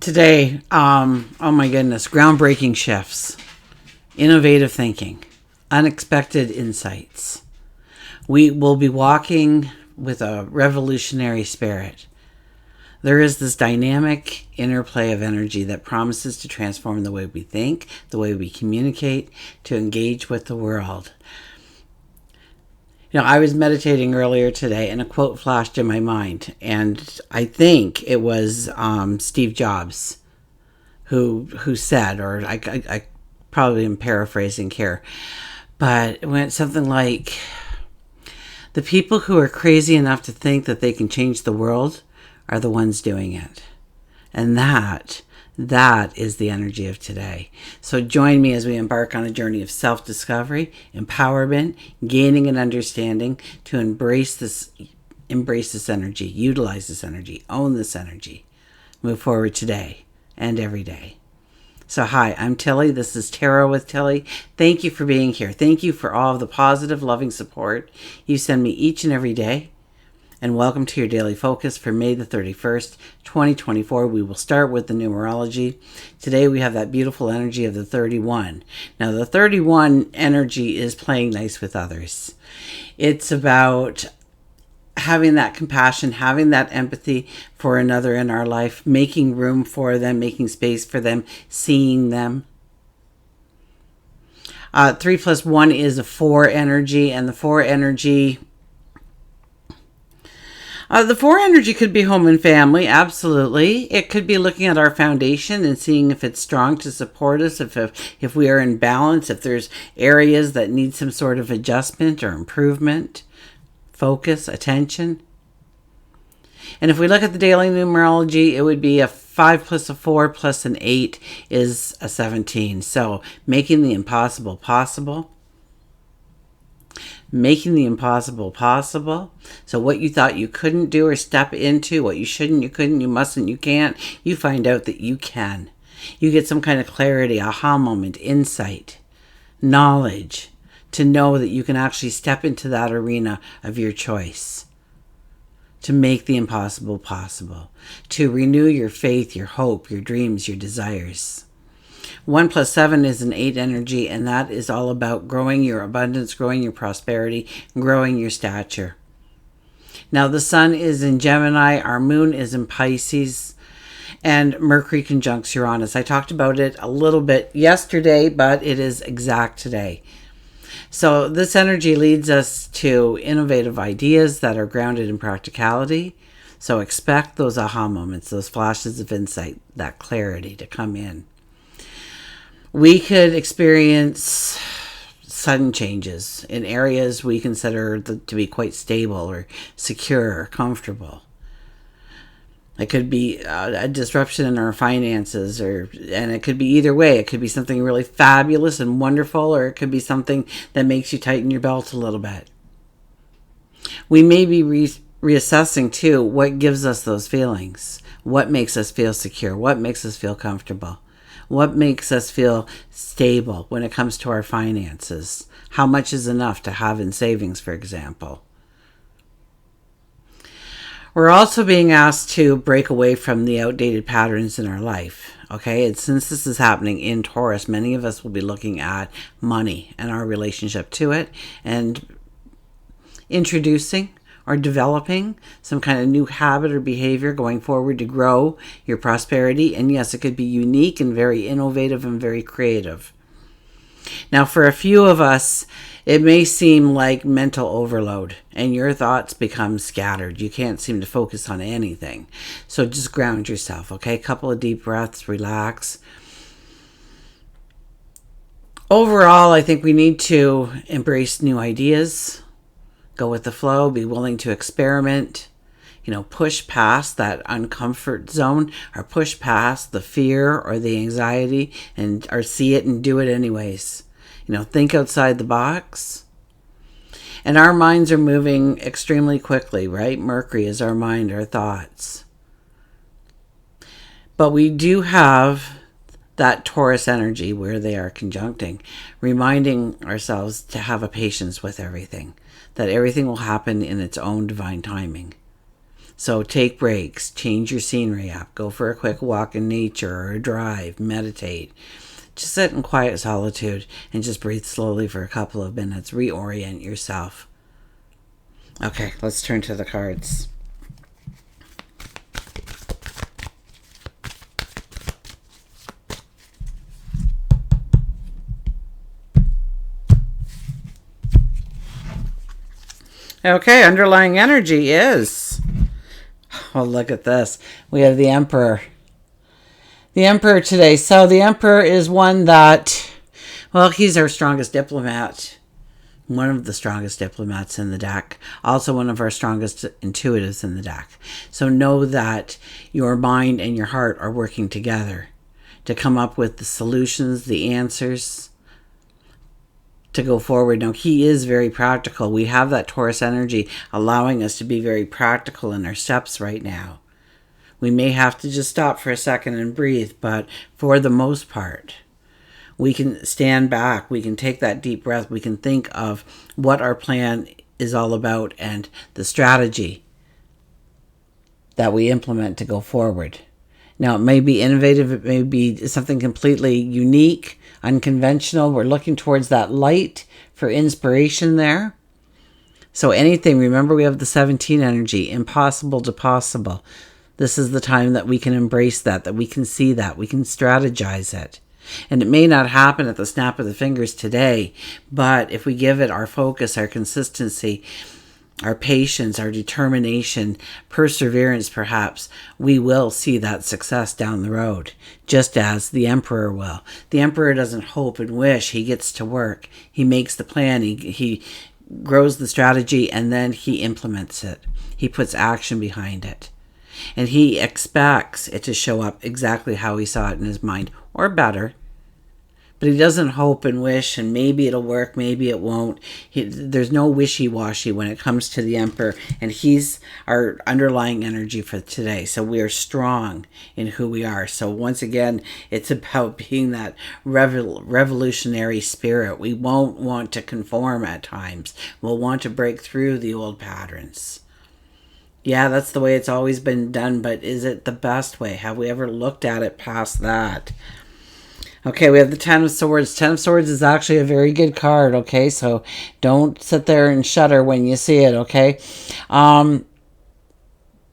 Today, oh my goodness, groundbreaking shifts, innovative thinking, unexpected insights. We will be walking with a revolutionary spirit. There is this dynamic interplay of energy that promises to transform the way we think, the way we communicate, to engage with the world. I was meditating earlier today and a quote flashed in my mind, and I think it was Steve Jobs who said, or I probably am paraphrasing here, but it went something like, the people who are crazy enough to think that they can change the world are the ones doing it. And that is the energy of today. So join me as we embark on a journey of self-discovery, empowerment, gaining an understanding to embrace this energy, utilize this energy, own this energy, move forward today and every day. So hi, I'm Tilly. This is Tarot with Tilly. Thank you for being here. Thank you for all of the positive, loving support you send me each and every day. And welcome to your daily focus for May the 31st, 2024. We will start with the numerology. Today we have that beautiful energy of the 31. Now the 31 energy is playing nice with others. It's about having that compassion, having that empathy for another in our life, making room for them, making space for them, seeing them. 3 plus 1 is a 4 energy, and the 4 energy... the 4 energy could be home and family, absolutely. It could be looking at our foundation and seeing if it's strong to support us, if we are in balance, if there's areas that need some sort of adjustment or improvement, focus, attention. And if we look at the daily numerology, it would be a 5 plus a 4 plus an 8 is a 17. So making the impossible possible. Making the impossible possible. So what you thought you couldn't do or step into, what you shouldn't, you couldn't, you mustn't, you can't, you find out that you can. You get some kind of clarity, aha moment, insight, knowledge, to know that you can actually step into that arena of your choice, to make the impossible possible, to renew your faith, your hope, your dreams, your desires. 1 plus 7 is an 8 energy, and that is all about growing your abundance, growing your prosperity, growing your stature. Now, the sun is in Gemini, our moon is in Pisces, and Mercury conjuncts Uranus. I talked about it a little bit yesterday, but it is exact today. So this energy leads us to innovative ideas that are grounded in practicality. So expect those aha moments, those flashes of insight, that clarity to come in. We could experience sudden changes in areas we consider to be quite stable or secure or comfortable. It could be a disruption in our finances, and it could be either way. It could be something really fabulous and wonderful, or it could be something that makes you tighten your belt a little bit. We may be reassessing too what gives us those feelings. What makes us feel secure? What makes us feel comfortable? What makes us feel stable when it comes to our finances? How much is enough to have in savings, for example? We're also being asked to break away from the outdated patterns in our life. Okay, and since this is happening in Taurus, many of us will be looking at money and our relationship to it and introducing or developing some kind of new habit or behavior going forward to grow your prosperity. And yes, it could be unique and very innovative and very creative. Now, for a few of us, it may seem like mental overload and your thoughts become scattered. You can't seem to focus on anything. So just ground yourself, okay? A couple of deep breaths, relax. Overall, I think we need to embrace new ideas, go with the flow, be willing to experiment, push past that uncomfort zone or push past the fear or the anxiety or see it and do it anyways. Think outside the box. And our minds are moving extremely quickly, right? Mercury is our mind, our thoughts. But we do have that Taurus energy where they are conjuncting, reminding ourselves to have a patience with everything, that everything will happen in its own divine timing. So take breaks, change your scenery up, go for a quick walk in nature or a drive, meditate. Just sit in quiet solitude and just breathe slowly for a couple of minutes. Reorient yourself. Okay, let's turn to the cards. Okay, underlying energy is... Oh, look at this. We have the Emperor. The Emperor today. So the Emperor is one that, well, he's our strongest diplomat. One of the strongest diplomats in the deck. Also one of our strongest intuitives in the deck. So know that your mind and your heart are working together to come up with the solutions, the answers, to go forward. Now, he is very practical. We have that Taurus energy allowing us to be very practical in our steps right now. We may have to just stop for a second and breathe, but for the most part, we can stand back. We can take that deep breath. We can think of what our plan is all about and the strategy that we implement to go forward. Now, it may be innovative. It may be something completely unique, unconventional. We're looking towards that light for inspiration there. So anything, remember we have the 17 energy, impossible to possible. This is the time that we can embrace that we can see that, we can strategize it. And it may not happen at the snap of the fingers today, but if we give it our focus, our consistency, our patience, our determination, perseverance perhaps, we will see that success down the road, just as the Emperor will. The Emperor doesn't hope and wish, he gets to work. He makes the plan, he grows the strategy, and then he implements it. He puts action behind it. And he expects it to show up exactly how he saw it in his mind, or better. But he doesn't hope and wish, and maybe it'll work, maybe it won't. There's no wishy-washy when it comes to the Emperor, and he's our underlying energy for today. So we are strong in who we are. So once again, it's about being that revolutionary spirit. We won't want to conform at times. We'll want to break through the old patterns. Yeah, that's the way it's always been done, but is it the best way? Have we ever looked at it past that? Okay, we have the Ten of Swords. Ten of Swords is actually a very good card, okay? So don't sit there and shudder when you see it, okay?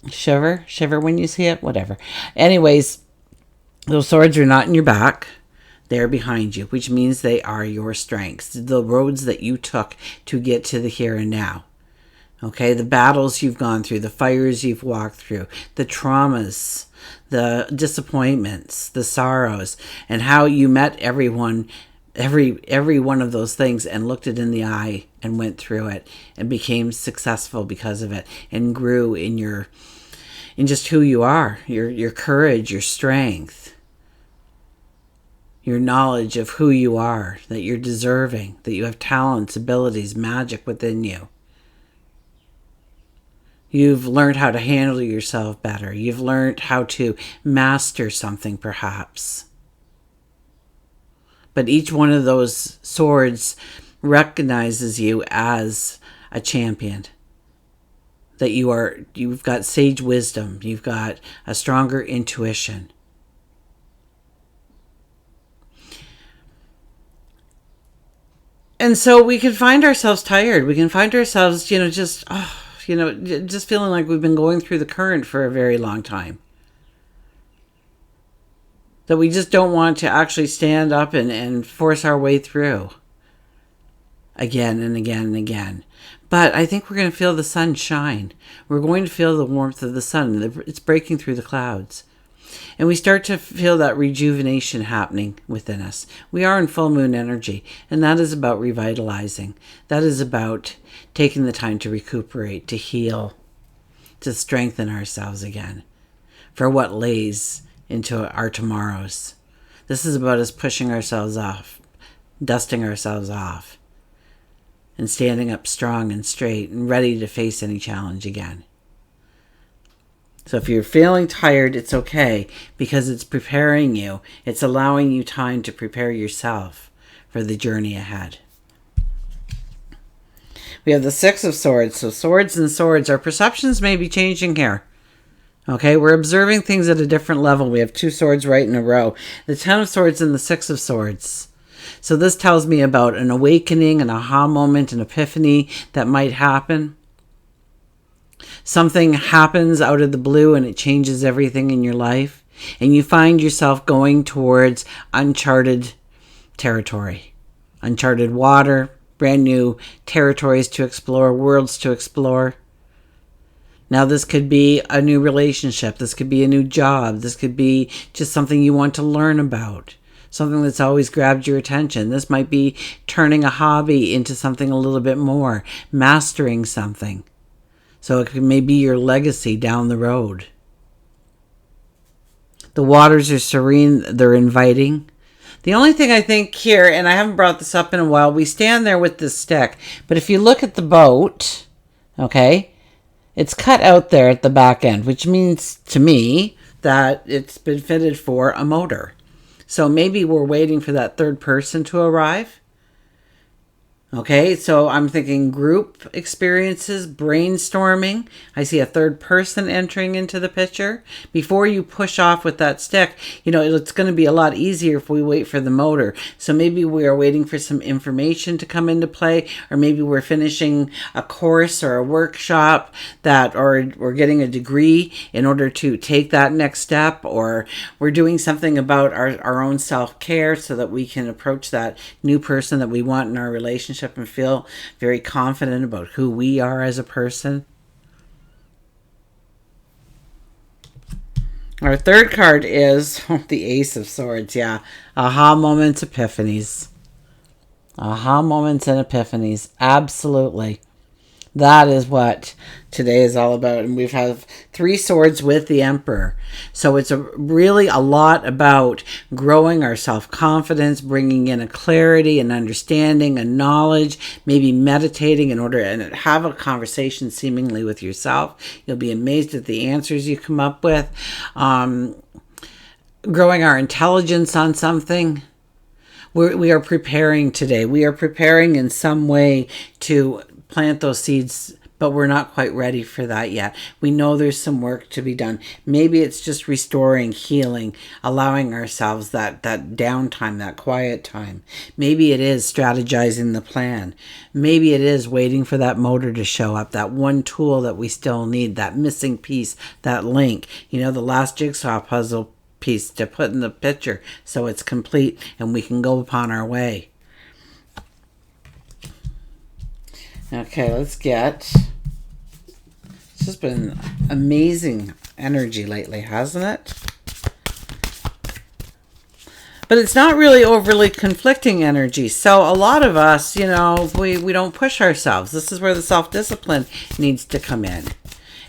Shiver when you see it? Whatever. Anyways, those swords are not in your back. They're behind you, which means they are your strengths. The roads that you took to get to the here and now. Okay, the battles you've gone through, the fires you've walked through, the traumas, the disappointments, the sorrows, and how you met everyone, every one of those things and looked it in the eye and went through it and became successful because of it and grew in just who you are, your courage, your strength, your knowledge of who you are, that you're deserving, that you have talents, abilities, magic within you. You've learned how to handle yourself better. You've learned how to master something, perhaps. But each one of those swords recognizes you as a champion. That you've got sage wisdom. You've got a stronger intuition. And so we can find ourselves tired. We can find ourselves, just feeling like we've been going through the current for a very long time. That we just don't want to actually stand up and force our way through. Again and again and again. But I think we're going to feel the sun shine. We're going to feel the warmth of the sun. It's breaking through the clouds. And we start to feel that rejuvenation happening within us. We are in full moon energy, and that is about revitalizing. That is about taking the time to recuperate, to heal, to strengthen ourselves again for what lays into our tomorrows. This is about us pushing ourselves off, dusting ourselves off, and standing up strong and straight and ready to face any challenge again. So if you're feeling tired, it's okay, because it's preparing you. It's allowing you time to prepare yourself for the journey ahead. We have the Six of Swords. So swords and swords. Our perceptions may be changing here. Okay, we're observing things at a different level. We have 2 swords right in a row. The 10 of swords and the 6 of swords. So this tells me about an awakening, an aha moment, an epiphany that might happen. Something happens out of the blue and it changes everything in your life. And you find yourself going towards uncharted territory. Uncharted water, brand new territories to explore, worlds to explore. Now this could be a new relationship. This could be a new job. This could be just something you want to learn about. Something that's always grabbed your attention. This might be turning a hobby into something a little bit more. Mastering something. So it may be your legacy down the road. The waters are serene. They're inviting. The only thing I think here, and I haven't brought this up in a while, we stand there with this stick. But if you look at the boat, okay, it's cut out there at the back end, which means to me that it's been fitted for a motor. So maybe we're waiting for that third person to arrive. Okay, so I'm thinking group experiences, brainstorming. I see a third person entering into the picture. Before you push off with that stick, it's going to be a lot easier if we wait for the motor. So maybe we are waiting for some information to come into play, or maybe we're finishing a course or a workshop or we're getting a degree in order to take that next step, or we're doing something about our own self-care so that we can approach that new person that we want in our relationship and feel very confident about who we are as a person. Our third card is the Ace of Swords. Yeah. Aha moments, epiphanies. Aha moments and epiphanies. Absolutely. That is what today is all about. And we have 3 swords with the Emperor. So it's really a lot about growing our self-confidence, bringing in a clarity, an understanding, a knowledge, maybe meditating in order and have a conversation seemingly with yourself. You'll be amazed at the answers you come up with. Growing our intelligence on something. We are preparing today. We are preparing in some way to plant those seeds, but we're not quite ready for that yet. We know there's some work to be done. Maybe it's just restoring, healing, allowing ourselves that downtime, that quiet time. Maybe it is strategizing the plan. Maybe it is waiting for that motor to show up, that one tool that we still need, that missing piece, that link, the last jigsaw puzzle piece to put in the picture so it's complete and we can go upon our way. Okay, let's get... It's just been amazing energy lately, hasn't it? But it's not really overly conflicting energy. So a lot of us, we don't push ourselves. This is where the self-discipline needs to come in.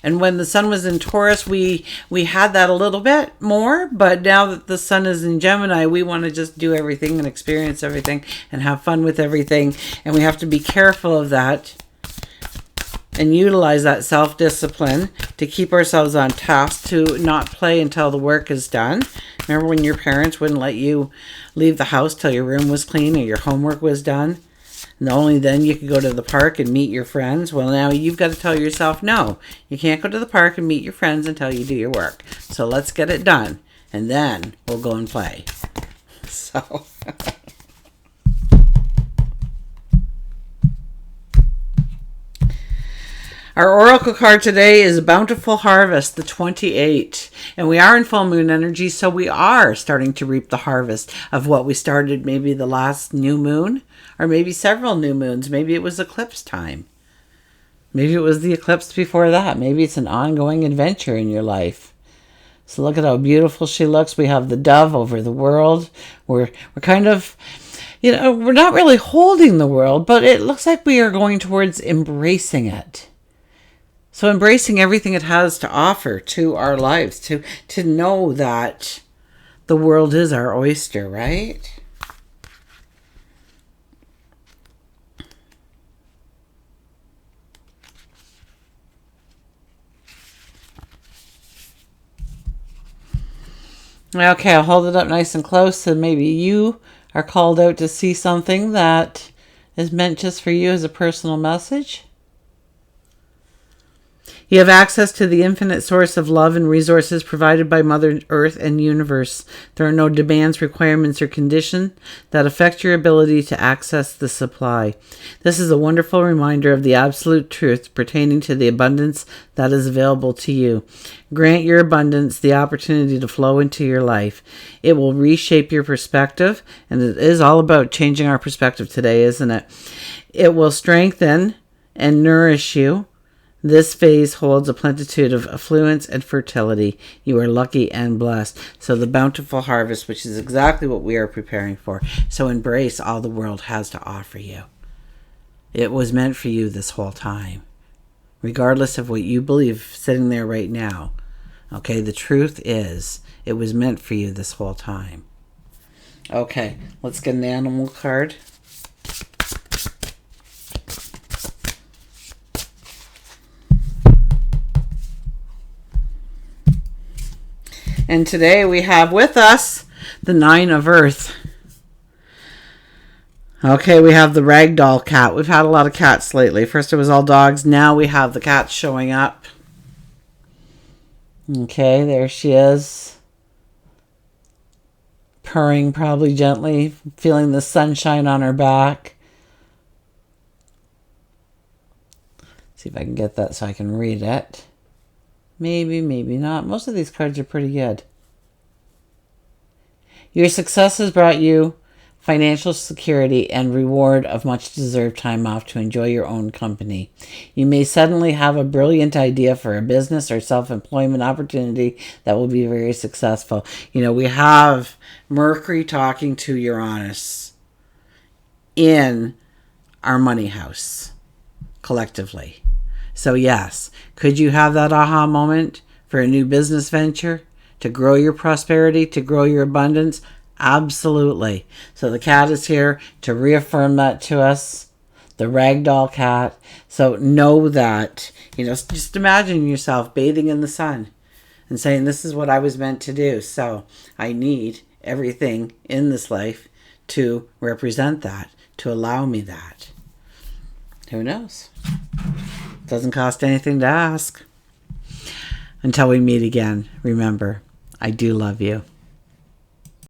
And when the sun was in Taurus, we had that a little bit more. But now that the sun is in Gemini, we want to just do everything and experience everything and have fun with everything. And we have to be careful of that and utilize that self-discipline to keep ourselves on task, to not play until the work is done. Remember when your parents wouldn't let you leave the house till your room was clean or your homework was done? And only then you could go to the park and meet your friends. Well, now you've got to tell yourself, no, you can't go to the park and meet your friends until you do your work. So let's get it done. And then we'll go and play. So... Our oracle card today is Bountiful Harvest, the 28. And we are in full moon energy, so we are starting to reap the harvest of what we started maybe the last new moon, or maybe several new moons. Maybe it was eclipse time. Maybe it was the eclipse before that. Maybe it's an ongoing adventure in your life. So look at how beautiful she looks. We have the dove over the world. We're kind of... we're not really holding the world, but it looks like we are going towards embracing it. So embracing everything it has to offer to our lives, to know that the world is our oyster, right? Okay, I'll hold it up nice and close, and maybe you are called out to see something that is meant just for you as a personal message. You have access to the infinite source of love and resources provided by Mother Earth and universe. There are no demands, requirements, or conditions that affect your ability to access the supply. This is a wonderful reminder of the absolute truth pertaining to the abundance that is available to you. Grant your abundance the opportunity to flow into your life. It will reshape your perspective, and it is all about changing our perspective today, isn't it? It will strengthen and nourish you. This phase holds a plenitude of affluence and fertility. You are lucky and blessed. So the bountiful harvest, which is exactly what we are preparing for. So embrace all the world has to offer you. It was meant for you this whole time. Regardless of what you believe sitting there right now. Okay, the truth is, it was meant for you this whole time. Okay, let's get an animal card. And today we have with us the 9 of Earth. Okay, we have the ragdoll cat. We've had a lot of cats lately. First it was all dogs. Now we have the cat showing up. Okay, there she is. Purring probably gently, feeling the sunshine on her back. See if I can get that so I can read it. Maybe, maybe not. Most of these cards are pretty good. Your success has brought you financial security and reward of much deserved time off to enjoy your own company. You may suddenly have a brilliant idea for a business or self-employment opportunity that will be very successful. You know, we have Mercury talking to Uranus in our money house collectively. So yes, could you have that aha moment for a new business venture to grow your prosperity, to grow your abundance? Absolutely. So the cat is here to reaffirm that to us, the ragdoll cat. So know that, just imagine yourself bathing in the sun and saying, this is what I was meant to do. So I need everything in this life to represent that, to allow me that. Who knows? Doesn't cost anything to ask. Until we meet again, remember, I do love you.